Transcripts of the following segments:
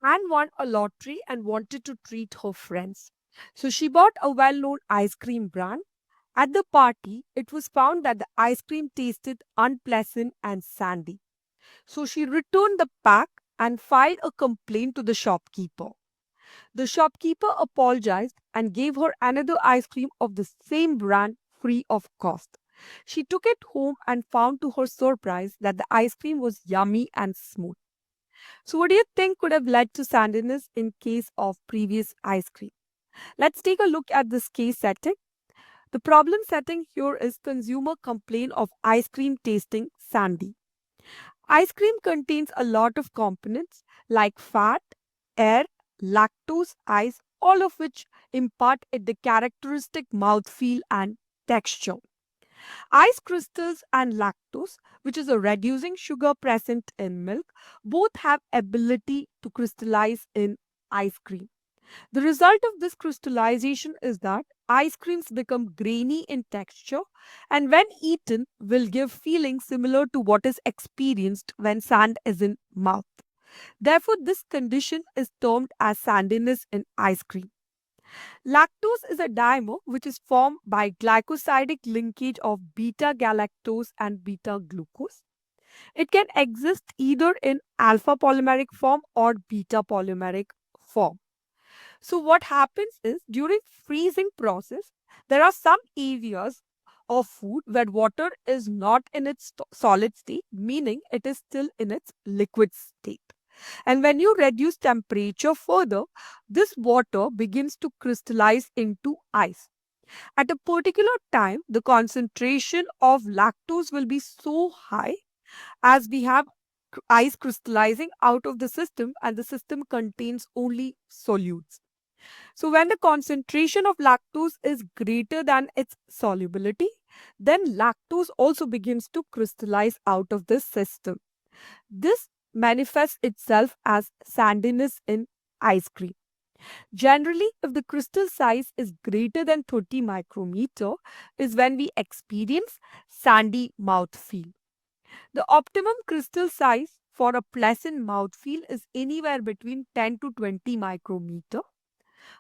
Anne won a lottery and wanted to treat her friends. So she bought a well known ice cream brand. At the party, it was found that the ice cream tasted unpleasant and sandy. So she returned the pack and filed a complaint to the shopkeeper. The shopkeeper apologized and gave her another ice cream of the same brand free of cost. She took it home and found to her surprise that the ice cream was yummy and smooth. So, what do you think could have led to sandiness in case of previous ice cream? Let's take a look at this case setting. The problem setting here is consumer complaint of ice cream tasting sandy. Ice cream contains a lot of components like fat, air, lactose, ice, all of which impart it the characteristic mouthfeel and texture. Ice crystals and lactose, which is a reducing sugar present in milk, both have ability to crystallize in ice cream. The result of this crystallization is that ice creams become grainy in texture and when eaten will give feeling similar to what is experienced when sand is in mouth. Therefore, this condition is termed as sandiness in ice cream. Lactose is a dimer which is formed by glycosidic linkage of beta galactose and beta glucose. It can exist either in alpha polymeric form or beta polymeric form. So what happens is during freezing process, there are some areas of food where water is not in its solid state, meaning it is still in its liquid state. And when you reduce temperature further, this water begins to crystallize into ice. At a particular time, the concentration of lactose will be so high as we have ice crystallizing out of the system and the system contains only solutes. So when the concentration of lactose is greater than its solubility, then lactose also begins to crystallize out of the system. This manifests itself as sandiness in ice cream. Generally, if the crystal size is greater than 30 micrometer, is when we experience sandy mouthfeel. The optimum crystal size for a pleasant mouthfeel is anywhere between 10 to 20 micrometer.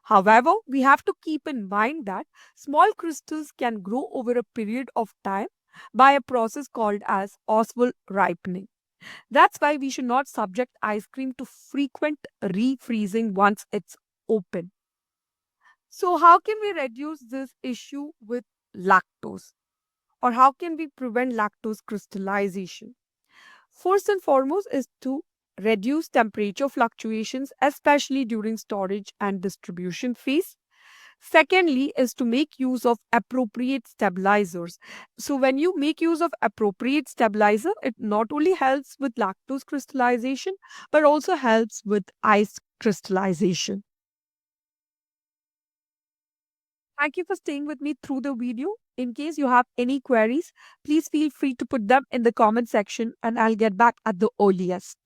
However, we have to keep in mind that small crystals can grow over a period of time by a process called as oswald ripening. That's why we should not subject ice cream to frequent refreezing once it's open. So, how can we reduce this issue with lactose? Or how can we prevent lactose crystallization? First and foremost is to reduce temperature fluctuations, especially during storage and distribution phase. Secondly, is to make use of appropriate stabilizers. So, when you make use of appropriate stabilizer, it not only helps with lactose crystallization but also helps with ice crystallization. Thank you for staying with me through the video. In case you have any queries, please feel free to put them in the comment section and I'll get back at the earliest.